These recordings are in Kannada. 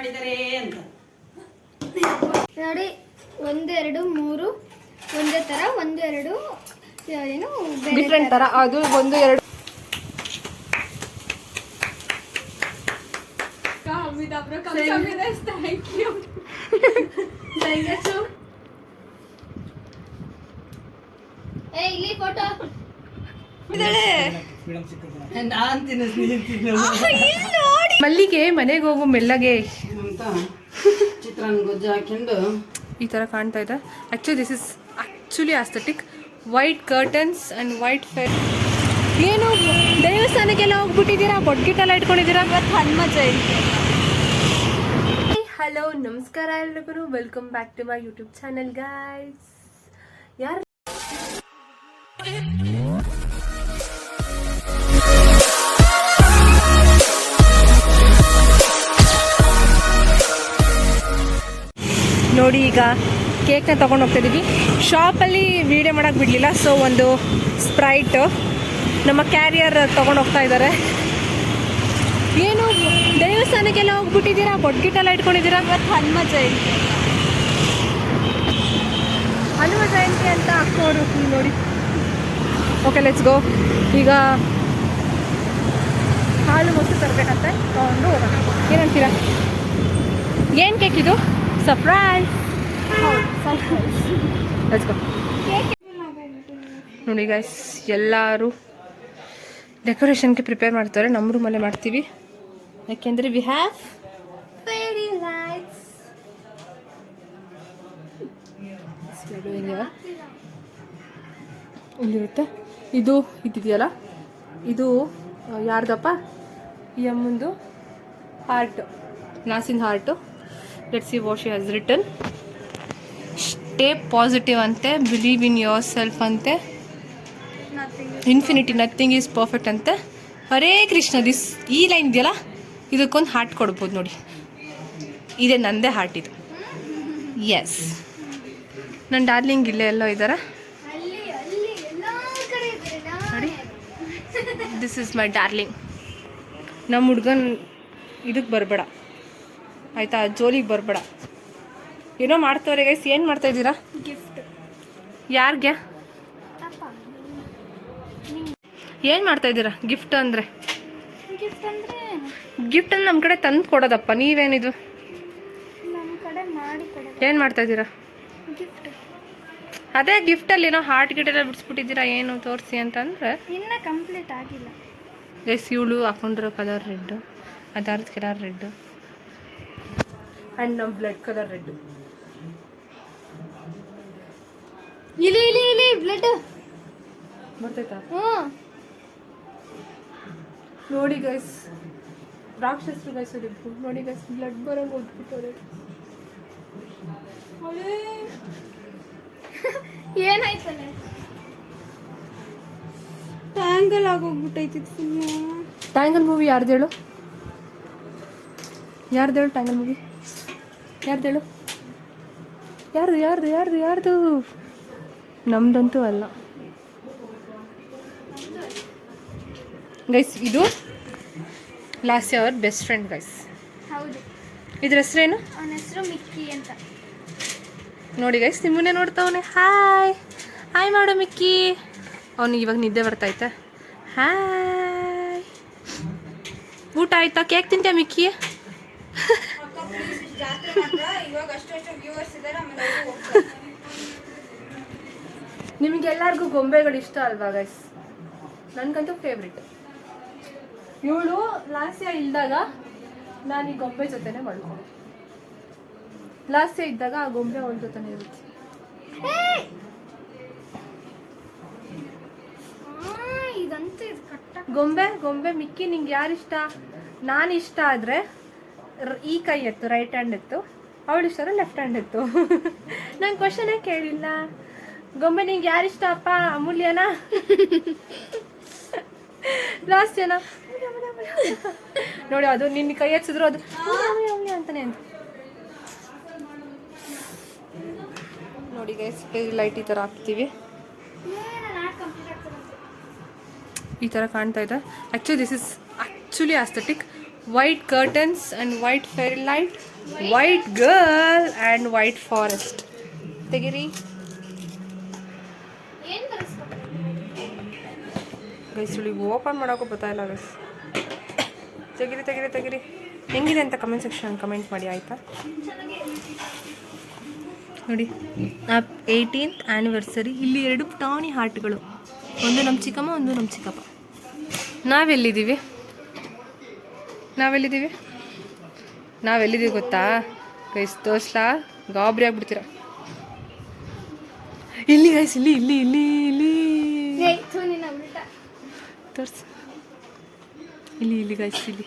ಮಾಡಿದ್ದಾರೆ ಅಂತ ನೋಡಿ. 1 2 3 ಒಂದೇ ತರ, 1 2 ಏನು ಡಿಫ್ರೆಂಟ್ ತರ. ಅದು 1 2 ಇಲ್ಲಿ ಫೋಟೋ ಮಲ್ಲಿಗೆ ಮನೆಗೆ ಹೋಗು ಮೆಲ್ಲಗೆ ಅಂತ ಚಿತ್ರಾನ್ನ ಗೊಜ್ಜು ಹಾಕೊಂಡು ಈ ತರ ಕಾಣ್ತಾ ಇದೆ. Actually this is actually aesthetic. White curtains and white fair. ಏನು ದೇವಸ್ಥಾನಕ್ಕೆಲ್ಲ ಹೋಗ್ಬಿಟ್ಟಿದ್ದೀರಾ? ಬೊಡ್ಗಿಟ್ಟೆಲ್ಲ ಇಟ್ಕೊಂಡಿದ್ದೀರಾ? ಹನುಮ ಜಯಂತಿ. ಹಲೋ, ನಮಸ್ಕಾರ ಎಲ್ರಿಗೂ. Welcome back to my YouTube channel guys. ಯಾರು ನೋಡಿ, ಈಗ ಕೇಕ್ನ ತೊಗೊಂಡು ಹೋಗ್ತಾ ಇದ್ದೀವಿ. ಶಾಪಲ್ಲಿ ವೀಡಿಯೋ ಮಾಡೋಕ್ಕೆ ಬಿಡಲಿಲ್ಲ, ಸೊ ಒಂದು ಸ್ಪ್ರೈಟ್ ನಮ್ಮ ಕ್ಯಾರಿಯರ್ ತೊಗೊಂಡು ಹೋಗ್ತಾ ಇದ್ದಾರೆ. ಏನು ದೇವಸ್ಥಾನಕ್ಕೆಲ್ಲ ಹೋಗ್ಬಿಟ್ಟಿದ್ದೀರಾ? ಬೊಡ್ಗಿಟ್ಟೆಲ್ಲ ಇಟ್ಕೊಂಡಿದ್ದೀರಾ? ಹನುಮ ಜಯಂತಿ. ಹನುಮ ಜಯಂತಿ ಅಂತ ಹಾಕೋರು ನೋಡಿ. Okay, let's go. ಈಗ ಹಾಲು ಮೊಸರು ತರಬೇಕಂತೆ, ತೊಗೊಂಡು ಹೋಗೋಣ. ಏನಂತೀರಾ? ಏನು ಕೇಕ್ ಇದು? ಸರ್ಪ್ರೈಸ್. Let's go. ನೋಡಿ ಗೈಸ್, ಎಲ್ಲರೂ ಡೆಕೋರೇಷನ್ಗೆ ಪ್ರಿಪೇರ್ ಮಾಡ್ತಾರೆ. ನಮ್ಮ ರೂಮಲ್ಲೇ ಮಾಡ್ತೀವಿ, ಯಾಕೆಂದರೆ ವಿ ಹ್ಯಾವ್ ಫೇರಿ ಲೈಟ್ಸ್. ಇಲ್ಲಿರುತ್ತೆ. ಇದು ಇದೆಯಲ್ಲ, ಇದು ಯಾರ್ದಪ್ಪ? ಈ ಅಮ್ಮಂದು ಹಾರ್ಟು, ನಾಸಿನ heart. Let's see what she has written. Stay positive ಅಂತೆ, ಬಿಲೀವ್ ಇನ್ ಯೋರ್ ಸೆಲ್ಫ್ ಅಂತೆ, ಇನ್ಫಿನಿಟಿ, ನಥಿಂಗ್ ಈಸ್ ಪರ್ಫೆಕ್ಟ್ ಅಂತೆ. ಹರೇ ಕೃಷ್ಣ. ಈ ಲೈನ್ ಇದೆಯಲ್ಲ, ಇದಕ್ಕೊಂದು ಹಾರ್ಟ್ ಕೊಡ್ಬೋದು ನೋಡಿ. ಇದೆ ನಂದೇ ಹಾರ್ಟ್ ಇದು. ಎಸ್, ನನ್ನ ಡಾರ್ಲಿಂಗ್ ಇಲ್ಲೇ ಎಲ್ಲೋ ಇದ್ದಾರೆ ನೋಡಿ. This is my darling. ನಮ್ಮ ಹುಡ್ಗನ್ ಇದಕ್ಕೆ ಬರಬೇಡ ಆಯಿತಾ, ಜೋಲಿಗೆ ಬರಬೇಡ. ಏನೋ ಮಾಡ್ತವ್ರೆ ಗೈಸ್. ಏನು ಮಾಡ್ತಾಯಿದ್ದೀರಾ? ಗಿಫ್ಟ್. ಯಾರಿಗೆ? ಏನು ಮಾಡ್ತಾಯಿದ್ದೀರಾ? ಗಿಫ್ಟ್ ಅಂದರೆ ಗಿಫ್ಟ್ ಅಂದರೆ ಗಿಫ್ಟ್ ಅಂದ್ರೆ ನಮ್ಮ ಕಡೆ ತಂದು ಕೊಡೋದಪ್ಪ. ನೀವೇನಿದು ನಮ್ಮ ಕಡೆ ಮಾಡಿ ಕೊಡೋದು. ಏನು ಮಾಡ್ತಾಯಿದ್ದೀರಾ? ಗಿಫ್ಟ್. ಅದೇ ಗಿಫ್ಟಲ್ಲಿ ಏನೋ ಹಾರ್ಟ್ ಗಿಟೆಲ್ಲ ಬಿಡಿಸ್ಬಿಟ್ಟಿದ್ದೀರಾ, ಏನು ತೋರಿಸಿ ಅಂತಂದರೆ. ಇನ್ನೂ ಕಂಪ್ಲೀಟ್ ಆಗಿಲ್ಲ ಗೈಸ್. ಇವಳು ಹಾಕೊಂಡಿರೋ ಕಲರ್ ರೆಡ್ಡು, ಅದಾರ್ದ ಕಲರ್ ರೆಡ್ಡು, ಆ್ಯಂಡ್ ನಮ್ಮ ಬ್ಲಡ್ ಕಲರ್ ರೆಡ್ಡು. ಇಲ್ಲಿ ಬ್ಲಡ್ ಬರ್ತೈತಾ? ಹ್ಞೂ. ನೋಡಿ ಗೈಸ್, ರಾಕ್ಷಸರು ಗೈಸ್ ಅದಿಬ್ಬರು. ನೋಡಿ ಗೈಸ್, ಬ್ಲಡ್ ಬರೋಂಗೆ ಓದ್ಬಿಟ್ಟವ್ರೆ. ಏನಾಯ್ತಲ್ಲ? ಟ್ಯಾಂಗಲ್ ಆಗೋಗ್ಬಿಟ್ಟೈತಿ. ಟ್ಯಾಂಗಲ್ ಮೂವಿ ಯಾರ್ದೇಳು? ಯಾರ್ದೇಳು ಟ್ಯಾಂಗಲ್ ಮೂವಿ? ಯಾರ್ದೇಳು? ಯಾರ್ದು? ನಮ್ದಂತೂ ಅಲ್ಲ ಗೈಸ್. ಇದು last our best friend guys. ಹೌದು. ಇದ್ರ ಹೆಸ್ರೇನು? ಅವನ ಹೆಸರು ಮಿಕ್ಕಿ ಅಂತ. ನೋಡಿ ಗೈಸ್, ನಿಮ್ಮನ್ನೇ ನೋಡ್ತಾವನೆ. ಹಾಯ್ ಹಾಯ್ ಮಾಡು ಮಿಕ್ಕಿ. ಅವನಿಗೆ ಇವಾಗ ನಿದ್ದೆ ಬರ್ತೈತೆ. ಹಾಯ್. ಊಟ ಆಯ್ತಾ? ಕೇಕ್ ತಿಂತ್ಯಾ ಮಿಕ್ಕಿ? ನಿಮಗೆಲ್ಲರಿಗೂ ಗೊಂಬೆಗಳು ಇಷ್ಟ ಅಲ್ವಾ ಗೈಸ್? ನನಗಂತೂ ಫೇವ್ರೆಟ್. ಇವಳು ಲಾಸ್ಯ ಇಲ್ದಾಗ ನಾನು ಈ ಗೊಂಬೆ ಜೊತೆನೆ ಮಾಡ್ಕೊಂಡು, ಲಾಸ್ಯ ಇದ್ದಾಗ ಆ ಗೊಂಬೆ ಅವಳ ಜೊತೆನೆ ಇರುತ್ತೆ. ಗೊಂಬೆ ಮಿಕ್ಕಿ. ನಿಂಗೆ ಯಾರಿಷ್ಟ? ನಾನು ಇಷ್ಟ ಆದರೆ ಈ ಕೈ ಎತ್ತು, ರೈಟ್ ಹ್ಯಾಂಡ್ ಎತ್ತು. ಅವಳು ಇಷ್ಟ ಆದರೆ ಲೆಫ್ಟ್ ಹ್ಯಾಂಡ್ ಎತ್ತು. ನಂಗೆ ಕ್ವಶನೇ ಕೇಳಿಲ್ಲ. ಗೊಂಬೆ ನಿಂಗೆ ಯಾರಿಷ್ಟ ಅಪ್ಪ? ಅಮೂಲ್ಯನಾ? ಲಾಸ್ಟ್ ಜನ ನೋಡಿ, ಅದು ನಿನ್ನ ಕೈ ಹಚ್ಚಿದ್ರು ಅದು ಅಂತಾನೆ ಅಂತ. ನೋಡಿ ಗೈಸ್, ಲೈಟ್ ಈ ಥರ ಹಾಕ್ತೀವಿ. ಈ ಥರ ಕಾಣ್ತಾ ಇದೆ. Actually this is actually aesthetic. White curtains and white fairy light, white girl and white forest. ತೆಗಿರಿ ಏನ್ ತರಿಸ್ಕೊಟ್ರೆ? ಗೈಸ್ ಇಳಿಗೆ ಓಪನ್ ಮಾಡೋಕ್ಕೂ ಗೊತ್ತಾಯಿಲ್ಲ ಗೈಸ್. ತೆಗಿರಿ ತೆಗಿರಿ ತೆಗಿರಿ. ಹೆಂಗಿದೆ ಅಂತ ಕಮೆಂಟ್ ಸೆಕ್ಷನ್ ಕಮೆಂಟ್ ಮಾಡಿ ಆಯಿತಾ. ನೋಡಿ 18th ಆ್ಯನಿವರ್ಸರಿ. ಇಲ್ಲಿ 2 ಪುಟಾಣಿ ಹಾರ್ಟ್ಗಳು, ಒಂದು ನಮ್ಮ ಚಿಕ್ಕಮ್ಮ, ಒಂದು ನಮ್ಮ ಚಿಕ್ಕಪ್ಪ. ನಾವೆಲ್ಲಿದ್ದೀವಿ ಗೊತ್ತಾ ಗೈಸ್? ತೋರ್ಸ್ಲಾ? ಗಾಬರಿ ಆಗ್ಬಿಡ್ತೀರ. ಇಲ್ಲಿ ಗೈಸ್, ಇಲ್ಲಿ ಇಲ್ಲಿ ಇಲ್ಲಿ ಇಲ್ಲಿ ತೋರ್ಸ. ಇಲ್ಲಿ ಗೈಸ್, ಇಲ್ಲಿ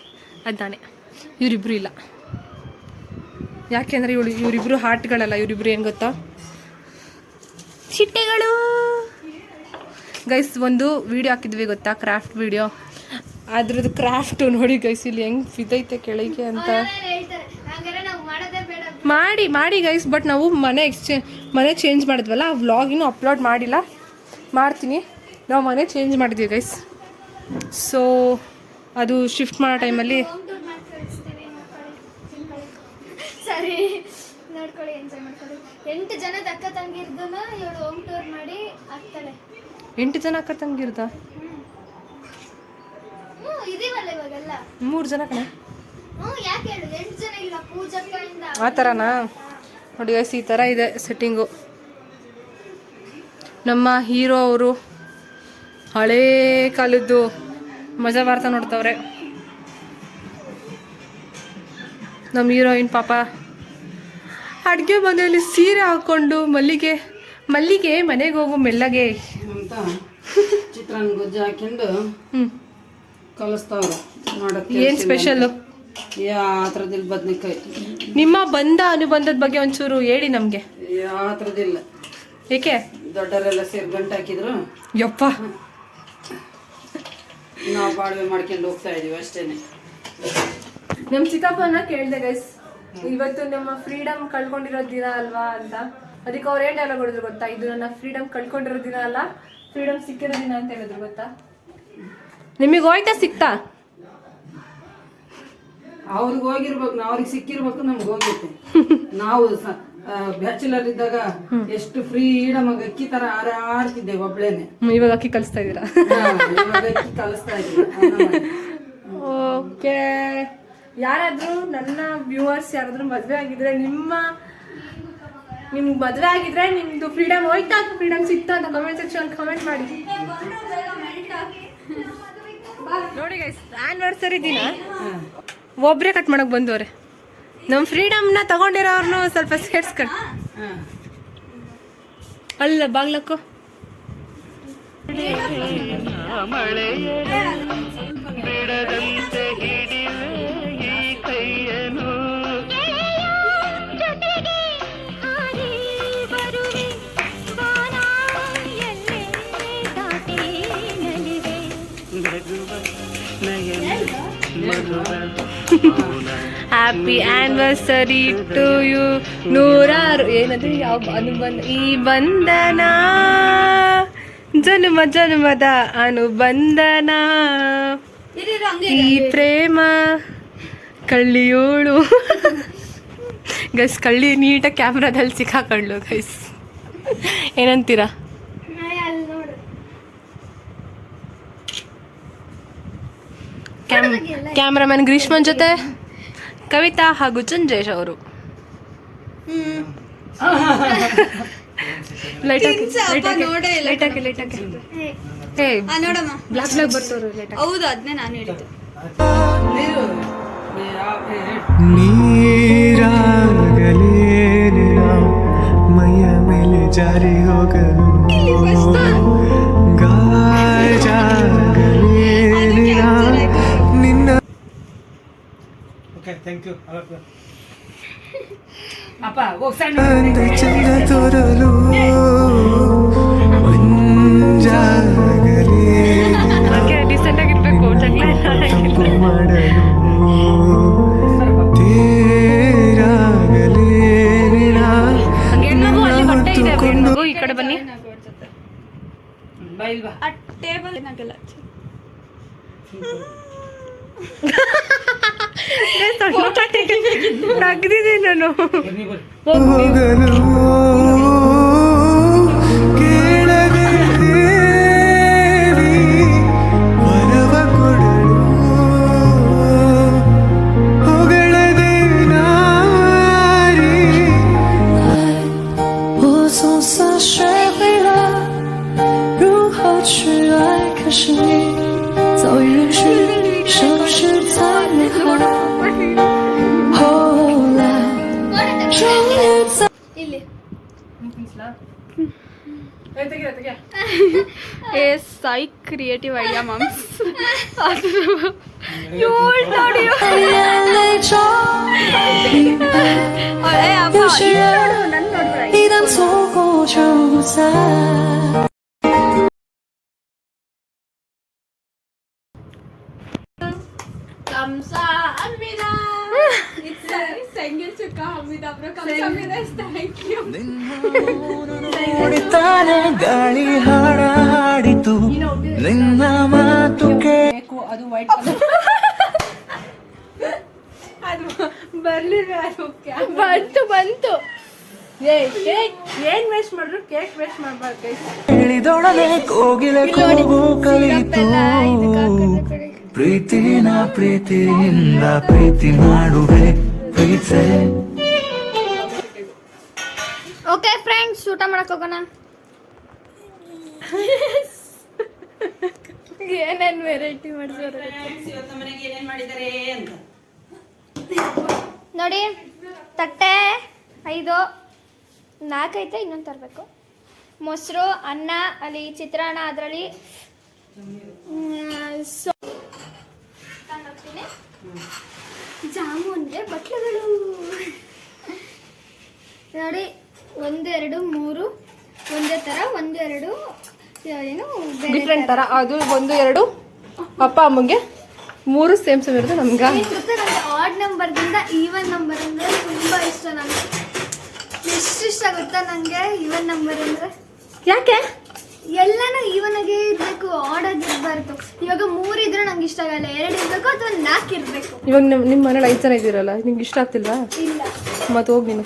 ಅದಾನೆ. ಇವರಿಬ್ರು ಇಲ್ಲ. ಯಾಕೆಂದರೆ ಇವರಿಬ್ರು ಹಾರ್ಟ್ಗಳಲ್ಲ, ಇವರಿಬ್ರು ಏನು ಗೊತ್ತಾ? ಚಿಟ್ಟೆಗಳು. ಗೈಸ್ ಒಂದು ವಿಡಿಯೋ ಹಾಕಿದ್ವಿ ಗೊತ್ತಾ, ಕ್ರಾಫ್ಟ್ ವಿಡಿಯೋ. ಅದ್ರದ್ದು ಕ್ರಾಫ್ಟು ನೋಡಿ ಗೈಸ್, ಇಲ್ಲಿ ಹೆಂಗೆ ಬಿದ್ದೈತೆ ಕೆಳಗೆ ಅಂತ. ಮಾಡಿ ಗೈಸ್. ಬಟ್ ನಾವು ಮನೆ ಚೇಂಜ್ ಮಾಡಿದ್ವಲ್ಲ, ಆ ವ್ಲಾಗ್ ಇನ್ನೂ ಅಪ್ಲೋಡ್ ಮಾಡಿಲ್ಲ, ಮಾಡ್ತೀನಿ. ನಾವು ಮನೆ ಚೇಂಜ್ ಮಾಡಿದ್ವಿ ಗೈಸ್. ಸೊ ಅದು ಶಿಫ್ಟ್ ಮಾಡೋ ಟೈಮಲ್ಲಿ ಸರಿ ನೋಡ್ಕೊಳ್ಳಿ, ಎಂಜಾಯ್ ಮಾಡ್ಕೊಳ್ಳಿ. 8 ಜನದ ಅಕ್ಕ ತಂಗಿರ್ದನ್ನ ಇವಳು ಹೋಮ್ ಟೂರ್ ಮಾಡಿ ಆಗ್ತಾಳೆ. 8 ಜನ ಅಕ್ಕ ತಂಗಿರ್ದ? ಇದೀವಲ್ಲ ಇವಾಗೆಲ್ಲ 3 ಜನ ಕಣ. ಯಾಕೆ ಹೇಳು 8 ಜನ ಇಲ್ಲ, ಪೂಜಕ್ಕಂದ ಆ ಥರನಾ? ನೋಡಿ ಗೈಸ್, ಈ ಥರ ಇದೆ ಸೆಟ್ಟಿಂಗು. ನಮ್ಮ ಹೀರೋ ಅವರು ಹಳೇ ಕಾಲದ್ದು ಮಜಾ ವಾರ್ತಾ ನೋಡ್ತವ್ರೆ. ನಮ್ಮ ಹೀರೋಯಿನ್ ಪಾಪ ಅಡುಗೆ ಮನೆಯಲ್ಲಿ ಸೀರೆ ಹಾಕ್ಕೊಂಡು ಮಲ್ಲಿಗೆ ಮನೆಗೆ ಹೋಗು ಮೆಲ್ಲಗೆ ಅಂತ ಚಿತ್ರಾನ್ನ ಗೊಜ್ಜು ಹಾಕೊಂಡು ಕಲಿಸ್ತಾವ್ರೆ ನೋಡಕ್ಕೆ. ಏನು ಸ್ಪೆಷಲ್ಲು? ಯಾವ ಥರದಿಲ್ಲ ಬದ್ನೆಕಾಯಿ. ನಿಮ್ಮ ಅನುಬಂಧದ ಬಗ್ಗೆ ಒಂಚೂರು ಹೇಳಿ ನಮಗೆ. ಯಾವ ಥರದಿಲ್ಲ. ಏಕೆ? ದೊಡ್ಡವರೆಲ್ಲ ಸೇರಿ ಗಂಟು ಹಾಕಿದ್ರು, ಯಪ್ಪ ನಾವು ಬಾಳ್ವೆ ಮಾಡ್ಕೊಂಡು ಹೋಗ್ತಾ ಇದೀವಿ ಅಷ್ಟೇನೆ. ನಮ್ಮ ಚಿಕ್ಕಪ್ಪನ ಕೇಳಿದೆ ಗೈಸ್, ಇವತ್ತು ನಮ್ಮ ಫ್ರೀಡಮ್ ಕಳ್ಕೊಂಡಿರೋ ದಿನ ಅಲ್ವಾ ಅಂತ. ಅದಕ್ಕೆ ಅವ್ರು ಏನು ಡೈಲಾಗ್ ಹೊಡೆದ್ರು ಗೊತ್ತಾ? ಇದು ನನ್ನ ಫ್ರೀಡಮ್ ಕಳ್ಕೊಂಡಿರೋ ದಿನ ಅಲ್ಲ, ಫ್ರೀಡಮ್ ಸಿಕ್ಕಿರೋ ದಿನ ಅಂತ ಹೇಳಿದ್ರು ಗೊತ್ತಾ? ನಿಮಗೆ ಹೋಯ್ತಾ ಸಿಕ್ತಾ? ಅವ್ರಿಗೆ ಹೋಗಿರ್ಬೇಕು, ಅವ್ರಿಗೆ ಸಿಕ್ಕಿರ್ಬೇಕು, ನಮ್ಗೆ ಹೋಗೈತೆ. ನಾವು ಬ್ಯಾಚುಲರ್ ಇದ್ದಾಗ ಎಷ್ಟು ಫ್ರೀಡಮ್ ಆಗಿ ಅಕ್ಕಿ ತರ ಆಡ್ತಿದ್ದೆ ಒಬ್ಳೇನೆ. ಇವಾಗ ಅಕ್ಕಿ ಕಲಿಸ್ತಾ ಇದ್ದೀರಾ? ಅಕ್ಕಿ ಕಲಿಸ್ತಾ ಇದ್ದೀವಿ. ಓಕೆ. ಯಾರಾದ್ರೂ ನನ್ನ ವ್ಯೂವರ್ಸ್ ಯಾರಾದ್ರೂ ಮದುವೆ ಆಗಿದ್ರೆ, ನಿಮ್ಗೆ ಮದುವೆ ಆಗಿದ್ರೆ ನಿಮ್ದು ಫ್ರೀಡಮ್ ಹೋಯ್ತಾ ಅಥವಾ ಫ್ರೀಡಮ್ ಸಿಕ್ತಾ ಅಂತ ಕಮೆಂಟ್ ಸೆಕ್ಷನ್ ಕಮೆಂಟ್ ಮಾಡಿ. ನೋಡಿ ಗೈಸ್, ಆನಿವರ್ಸರಿ ದಿನ ಒಬ್ಬರೇ ಕಟ್ ಮಾಡಕ್ ಬಂದವ್ರೆ. ನಮ್ಮ ಫ್ರೀಡಮ್ನ ತಗೊಂಡಿರೋರ್ನು ಸ್ವಲ್ಪ ಸೇರ್ಸ್ಕೊಂಡು ಅಲ್ಲ ಬಾಗ್ಲಕ್ಕೋ. Happy anniversary to you. ನೂರಾರು ಏನದು ಯಾವ ಅನುಬಂಧ, ಈ ಬಂಧನ ಜನ್ಮ ಜನ್ಮದ ಅನುಬಂಧನ, ಈ ಪ್ರೇಮ ಕಳ್ಳಿಯೋಳು. ಗೈಸ್ ಕಳ್ಳಿ ನೀಟಾಗಿ ಕ್ಯಾಮ್ರಾದಲ್ಲಿ ಸಿಕ್ಕಾಕೊಂಡ್ಲು ಗೈಸ್. ಏನಂತೀರಾ? ಕ್ಯಾಮ್ರಾಮನ್ ಗ್ರೀಷ್ಮನ್ ಜೊತೆ ಕವಿತಾ ಹಾಗೂ ಚಂಜೇಶ್ ಅವರು. ಲೈಟ್ ಹಾಕಿ ಬ್ಲಾಕ್ ಬರ್ತವ್ರು. ಹೌದು, ಅದನ್ನೇ ನಾನು ಹೇಳಿದ್ದು. ನೀರಾಗಲೇನಿನ ಮೈಯ ಮೇಲೆ ಜಾರಿ ಹೋಗಲು ಗಾಜಾಗಲೇನಿನ ನಿನ್ನ. Thank you. ಚಂದ ತೋರಲು ಡಿಸೆಂಟ್ ಆಗಿರ್ಬೇಕು, ಮಾಡಲು ತೇರಾಗಲೇನಿನ. ಈ ಕಡೆ ಬನ್ನಿ. ಟೇಬಲ್ ಏನಾಗಲ್ಲ. ನಗ್ದಿದ್ದೀನಿ ನಾನು. ಹೋಗಲು ಕೇಳದೆ ದೇವಿ ವರವ ಕೊಡಲು ಹೊಗಳದೆ ನಾರಿ 我从小学会了如何去爱，可是你早已远去，消失在人海。后来终于在。 ಇಲ್ಲಿ ए साई क्रिएटिव आइडिया मम्स 眼泪中明白，有些人一旦错过就不再。 ನೋಡುತ್ತಾನೆ ಗಾಳಿ ಹಾಡಾಡಿತು ನಿನ್ನ ಮಾತು ಅದು ವೈಟ್ ಅದು ಬರ್ಲಿಲ್ಲ. ಅದು ಬಂತು ಏನ್ ವೇಸ್ಟ್ ಮಾಡ್ರು, ಕೇಕ್ ವೇಸ್ಟ್ ಮಾಡ್ಬಾರ್ದು. ಹೇಳಿದೊಡನೆ ಕೋಗಿಲೆ ಕೂಗು ಕಲಿತು ಪ್ರೀತಿನ ಪ್ರೀತಿಯಿಂದ ಪ್ರೀತಿ ಮಾಡುವೆ ಪ್ರೀತಿ. ಓಕೆ ಫ್ರೆಂಡ್ಸ್, ಊಟ ಮಾಡಕ್ ಹೋಗೋಣ. ಏನೇನ್ ವೆರೈಟಿ ಮಾಡ್ತಾರೆ ಇವತ್ತು ಮನೆಗೆ ಏನೇನ್ ಮಾಡಿದ್ದಾರೆ ಅಂತ ನೋಡಿ. ತಟ್ಟೆ 5 4 ಐತೆ, ಇನ್ನೊಂದು ತರಬೇಕು. ಮೊಸರು, ಅನ್ನ, ಅಲ್ಲಿ ಚಿತ್ರಾನ್ನ, ಅದರಲ್ಲಿ ಜಾಮೂನ್ಗೆ ಬಟ್ಲುಗಳು ನೋಡಿ. 1 2 3 ಒಂದೇ ಥರ, 1 2 ಏನು ಡಿಫ್ರೆಂಟ್ ತರ. ಅದು 1 2 ಅಪ್ಪ ಅಮ್ಮಂಗೆ 3 ಸೇಮ್ ಇರುತ್ತೆ. ನಮ್ಗೆ ನನಗೆ ಆಡ್ ನಂಬರ್ಗಿಂತ ಈವನ್ ನಂಬರ್ ಅಂದರೆ ತುಂಬ ಇಷ್ಟ. ನನಗೆ ಎಷ್ಟು ಇಷ್ಟ ಗೊತ್ತಾ ನನಗೆ ಈವನ್ ನಂಬರ್ ಅಂದರೆ. ಯಾಕೆ? ಎಲ್ಲನೂ ಈವನ್ ಆಗೇ ಇರಬೇಕು, ಆಡ್ ಆಗಿರಬಾರ್ದು. ಇವಾಗ 3 ಇದ್ರೆ ನಂಗೆ ಇಷ್ಟ ಆಗಲ್ಲ, 2 ಇರಬೇಕು ಅಥವಾ 4 ಇರಬೇಕು. ಇವಾಗ ನಿಮ್ಮ ಮನೇಲಿ 5 ಜನ ಇದ್ದೀರಲ್ಲ, ನಿಂಗೆ ಇಷ್ಟ ಆಗ್ತಿಲ್ವಾ? ಇಲ್ಲ, ಮತ್ತೆ ಹೋಗಿ ನೀನು.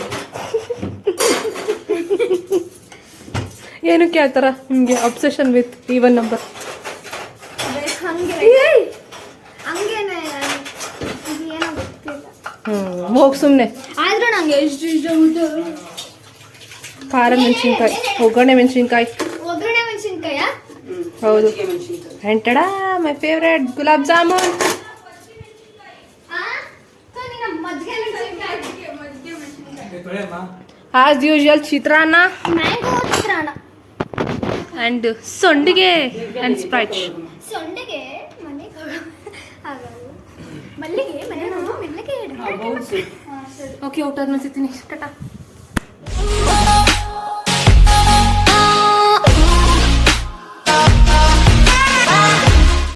ಏನಕ್ಕೆ ಆ ಥರ ನಿಮಗೆ ಅಬ್ಸೆಷನ್ ವಿತ್ ಈವನ್ ನಂಬರ್? ಹಂಗೇನೆ ಇದು ಏನೋ ಗೊತ್ತಿಲ್ಲ. ಹೋಗಿ ಸುಮ್ಮನೆ. ಆದ್ರೂ ನಂಗೆ ಎಷ್ಟು ಇಷ್ಟ ಗೊತ್ತು. ಖಾರ ಮೆಣಸಿನ್ಕಾಯಿ, ಒಗ್ಗರಣೆ ಮೆಣಸಿನ್ಕಾಯಿ. ಒಗ್ಗರಣೆ ಮೆಣಸಿನ್ಕಾಯ? ಹೌದು. ಅಂಟಡ ಮೈ ಫೇವ್ರೆಟ್ ಗುಲಾಬ್ ಜಾಮೂನ್. ಮಜ್ಜಿಗೆ ಮೆಣಸಿನ್ಕಾಯಿ, as usual chitranna mango chitranna and sandige and Sprite. ಸೊಂಡಿಗೆ ಮನೆಗೆ ಆಗಲ್ಲ, ಮಲ್ಲಿಗೆ ಮನೆ ಮೆಲ್ಲಗೆ. ಓಕೆ, ಊಟ ಸಿಗ್ತೀನಿ. ಟಾಟಾ.